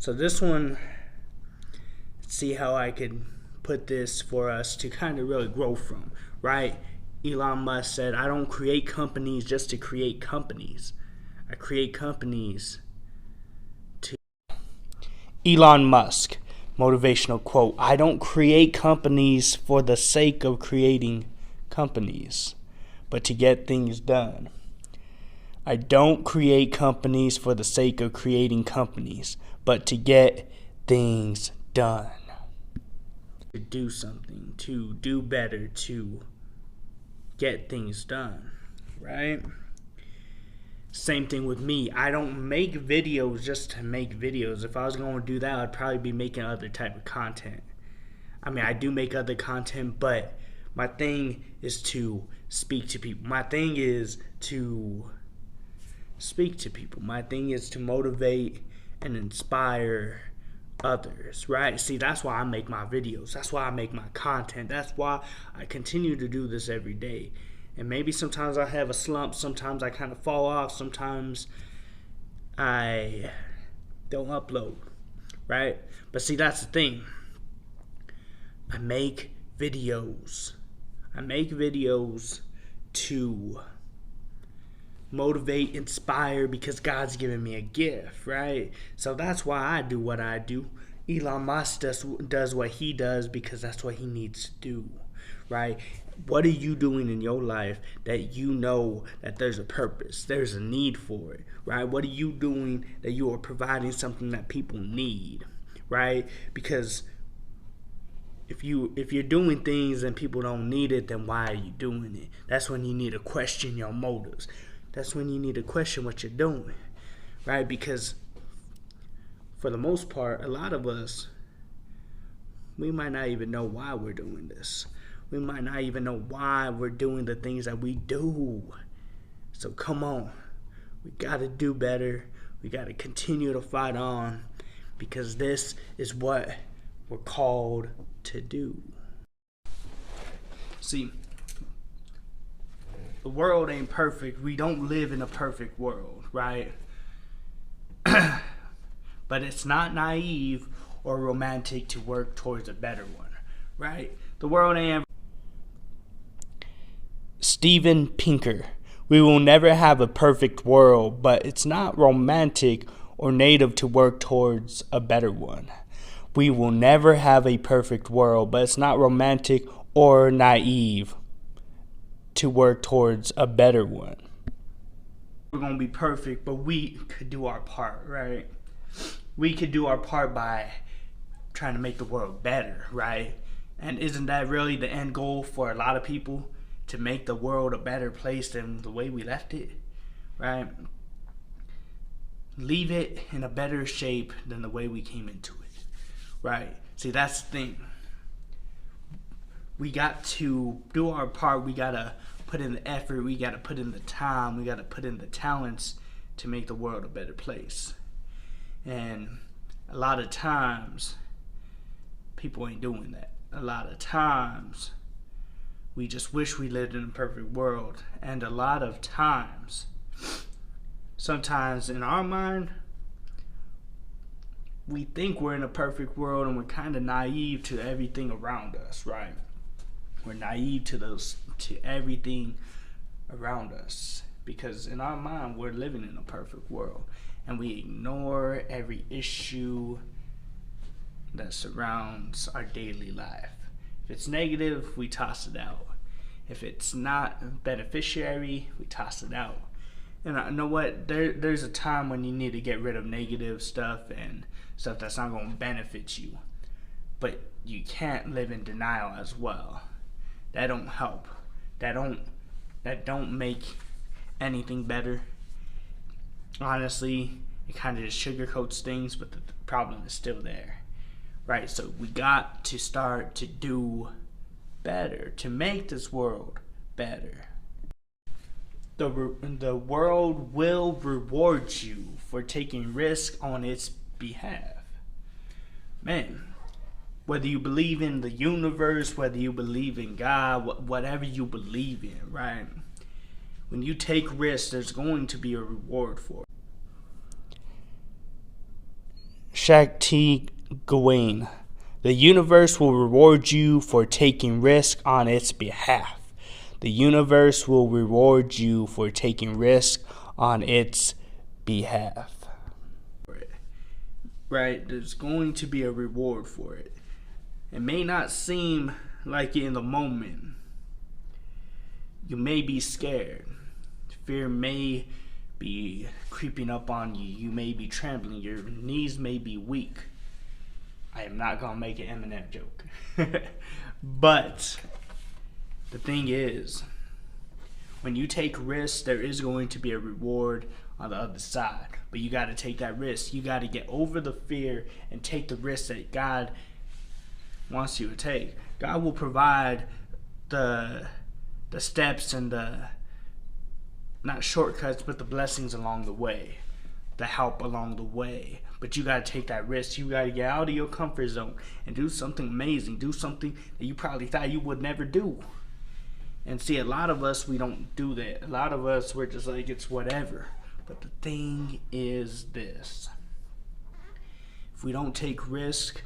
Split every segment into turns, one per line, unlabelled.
So this one, see how I could put this for us to kind of really grow from, right? Elon Musk said, I don't create companies just to create companies. I create companies to... Elon Musk, motivational quote, I don't create companies for the sake of creating companies, but to get things done. I don't create companies for the sake of creating companies, but to get things done. To do something, to do better, to get things done, right? Same thing with me. I don't make videos just to make videos. If I was going to do that, I'd probably be making other type of content. I mean, I do make other content, but my thing is to speak to people. My thing is to speak to people. My thing is to motivate and inspire others, right? See, that's why I make my videos. That's why I make my content. That's why I continue to do this every day. And maybe sometimes I have a slump. Sometimes I kind of fall off. Sometimes I don't upload, right? But see, that's the thing. I make videos. I make videos to motivate, inspire, because God's given me a gift, right? So that's why I do what I do. Elon Musk does what he does because that's what he needs to do, right? What are you doing in your life that you know that there's a purpose, there's a need for it, right? What are you doing that you are providing something that people need, right? Because if you're doing things and people don't need it, then why are you doing it? That's when you need to question your motives. That's when you need to question what you're doing, right? Because for the most part, a lot of us, we might not even know why we're doing this. We might not even know why we're doing the things that we do. So come on, we got to do better. We got to continue to fight on, because this is what we're called to do. See, the world ain't perfect. We don't live in a perfect world, right? But it's not naive or romantic to work towards a better one, right? The world ain't... Steven Pinker. We will never have a perfect world, but it's not romantic or native to work towards a better one. We will never have a perfect world, but it's not romantic or naive to work towards a better one. We're going to be perfect, but we could do our part, right? We could do our part by trying to make the world better, right? And isn't that really the end goal for a lot of people? To make the world a better place than the way we left it, right? Leave it in a better shape than the way we came into it, right? See, that's the thing. We got to do our part. We got to put in the effort. We got to put in the time. We got to put in the talents to make the world a better place. And a lot of times, people ain't doing that. A lot of times, we just wish we lived in a perfect world. And a lot of times, sometimes in our mind, we think we're in a perfect world and we're kind of naive to everything around us, right? We're naive to everything around us, because in our mind we're living in a perfect world and we ignore every issue that surrounds our daily life. If it's negative, we toss it out. If it's not beneficiary, we toss it out. And I know what, there's a time when you need to get rid of negative stuff and stuff that's not going to benefit you. But you can't live in denial as well. That don't help. That don't make anything better. Honestly, it kind of just sugarcoats things, but the problem is still there, right? So we got to start to do better, to make this world better. The world will reward you for taking risk on its behalf. Man, whether you believe in the universe, whether you believe in God, whatever you believe in, right? When you take risks, there's going to be a reward for it. Shakti Gawain. The universe will reward you for taking risk on its behalf. The universe will reward you for taking risk on its behalf. Right? There's going to be a reward for it. It may not seem like it in the moment. You may be scared. Fear may be creeping up on you. You may be trembling. Your knees may be weak. I am not going to make an Eminem joke. But the thing is, when you take risks, there is going to be a reward on the other side. But you got to take that risk. You got to get over the fear and take the risk that God wants you to take. God will provide the steps and the, not shortcuts, but the blessings along the way, the help along the way. But you got to take that risk. You got to get out of your comfort zone and do something amazing. Do something that you probably thought you would never do. And see, a lot of us, we don't do that. A lot of us, we're just like, it's whatever. But the thing is this. If we don't take risk,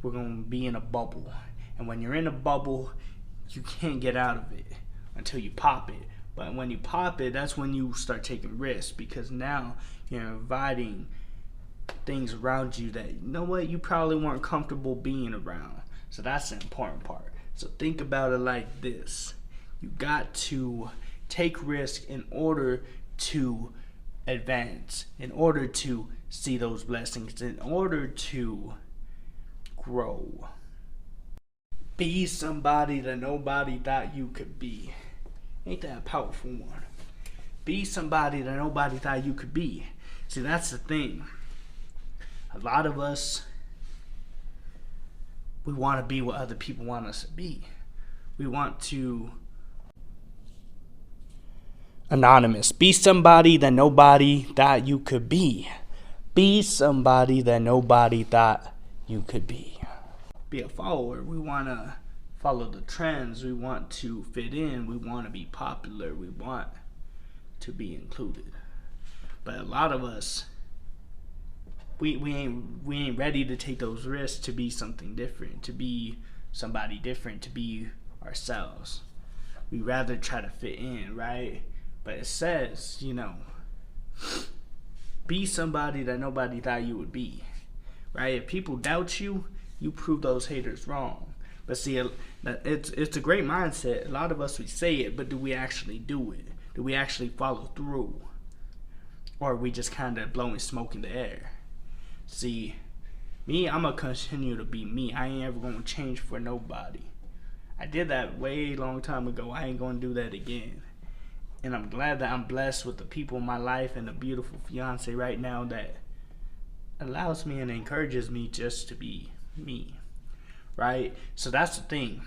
we're going to be in a bubble. And when you're in a bubble, you can't get out of it until you pop it. But when you pop it, that's when you start taking risks, because now you're inviting things around you that, you know what, you probably weren't comfortable being around. So that's the important part. So think about it like this. You got to take risk in order to advance, in order to see those blessings, in order to grow. Be somebody that nobody thought you could be. Ain't that a powerful one? Be somebody that nobody thought you could be. See, that's the thing. A lot of us, we want to be what other people want us to be. We want to... Anonymous. Be somebody that nobody thought you could be. Be somebody that nobody thought you could be. Be a follower. We want to follow the trends. We want to fit in. We want to be popular. We want to be included. But a lot of us, we ain't ready to take those risks to be something different, to be somebody different, to be ourselves. We rather try to fit in, right? But it says, be somebody that nobody thought you would be, right? If people doubt you, you prove those haters wrong. But see, it's a great mindset. A lot of us, we say it, but do we actually do it? Do we actually follow through? Or are we just kind of blowing smoke in the air? See, me, I'm going to continue to be me. I ain't ever going to change for nobody. I did that way long time ago. I ain't going to do that again. And I'm glad that I'm blessed with the people in my life and a beautiful fiance right now that allows me and encourages me just to be me, right? So that's the thing.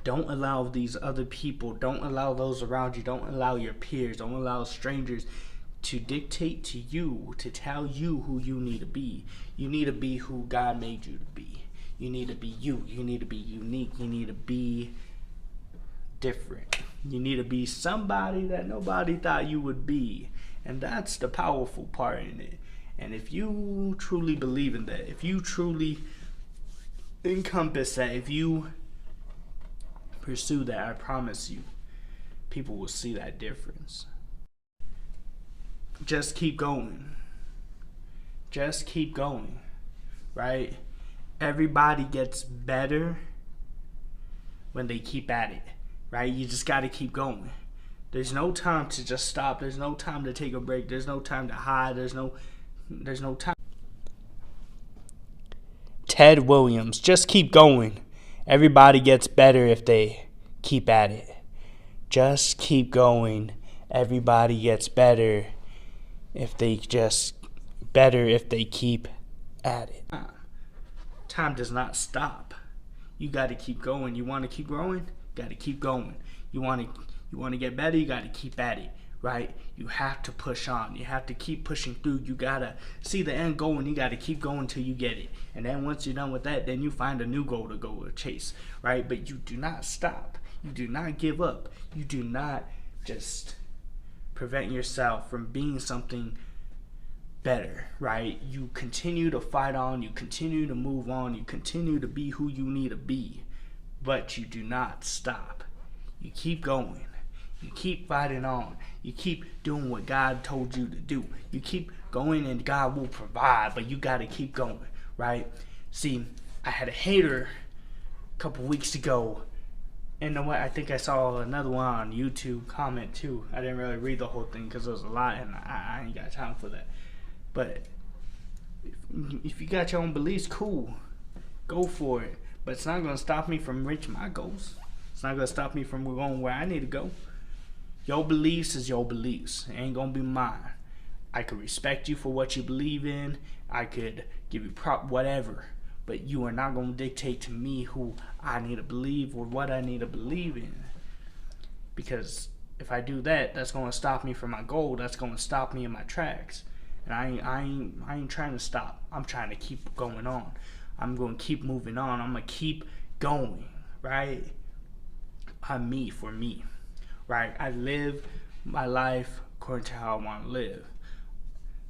Don't allow these other people, don't allow those around you, don't allow your peers, don't allow strangers to dictate to you, to tell you who you need to be. You need to be who God made you to be. You need to be you. You need to be unique. You need to be different. You need to be somebody that nobody thought you would be. And that's the powerful part in it. And if you truly believe in that, if you truly encompass that, if you pursue that, I promise you, people will see that difference. Just keep going. Just keep going, right? Everybody gets better when they keep at it, right? You just got to keep going. There's no time to just stop. There's no time to take a break. There's no time to hide. There's no time. Ted Williams, just keep going. Everybody gets better if they keep at it. Just keep going. Everybody gets better if they keep at it. Time does not stop. You got to keep going. You want to keep growing? Got to keep going. You want to get better? You got to keep at it, right? You have to push on. You have to keep pushing through. You got to see the end goal, and you got to keep going until you get it. And then once you're done with that, then you find a new goal to go chase, right? But you do not stop. You do not give up. You do not just prevent yourself from being something better, right? You continue to fight on, you continue to move on, you continue to be who you need to be, but you do not stop. You keep going. You keep fighting on. You keep doing what God told you to do. You keep going and God will provide, but you got to keep going, right? See, I had a hater a couple weeks ago, and I think I saw another one on YouTube comment too. I didn't really read the whole thing because there was a lot, and I ain't got time for that. But if you got your own beliefs, cool, go for it. But it's not gonna stop me from reaching my goals. It's not gonna stop me from going where I need to go. Your beliefs is your beliefs. It ain't gonna be mine. I could respect you for what you believe in. I could give you whatever. But you are not gonna dictate to me who I need to believe or what I need to believe in. Because if I do that, that's gonna stop me from my goal. That's gonna stop me in my tracks. And I ain't trying to stop. I'm trying to keep going on. I'm going to keep moving on. I'm going to keep going, right? I'm me for me, right? I live my life according to how I want to live.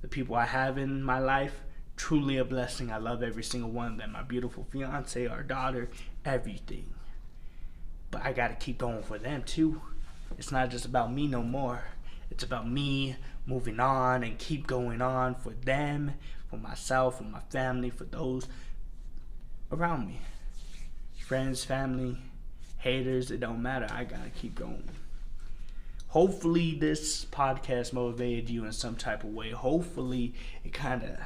The people I have in my life, truly a blessing. I love every single one of them. My beautiful fiance, our daughter, everything. But I got to keep going for them too. It's not just about me no more. It's about me moving on and keep going on for them, for myself, for my family, for those around me. Friends, family, haters, it don't matter. I gotta keep going. Hopefully this podcast motivated you in some type of way. Hopefully it kind of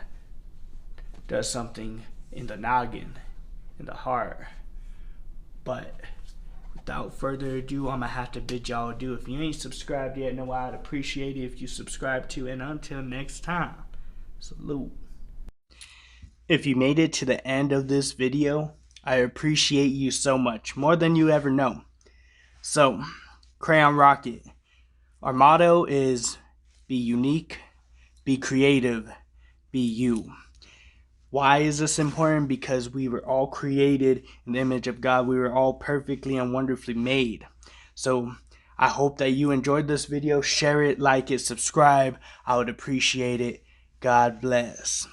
does something in the noggin, in the heart. But without further ado, I'm going to have to bid y'all adieu. If you ain't subscribed yet, know I'd appreciate it if you subscribe too. And until next time, salute. If you made it to the end of this video, I appreciate you so much, more than you ever know. So, Crayon Rocket, our motto is be unique, be creative, be you. Why is this important? Because we were all created in the image of God. We were all perfectly and wonderfully made. So I hope that you enjoyed this video. Share it, like it, subscribe. I would appreciate it. God bless.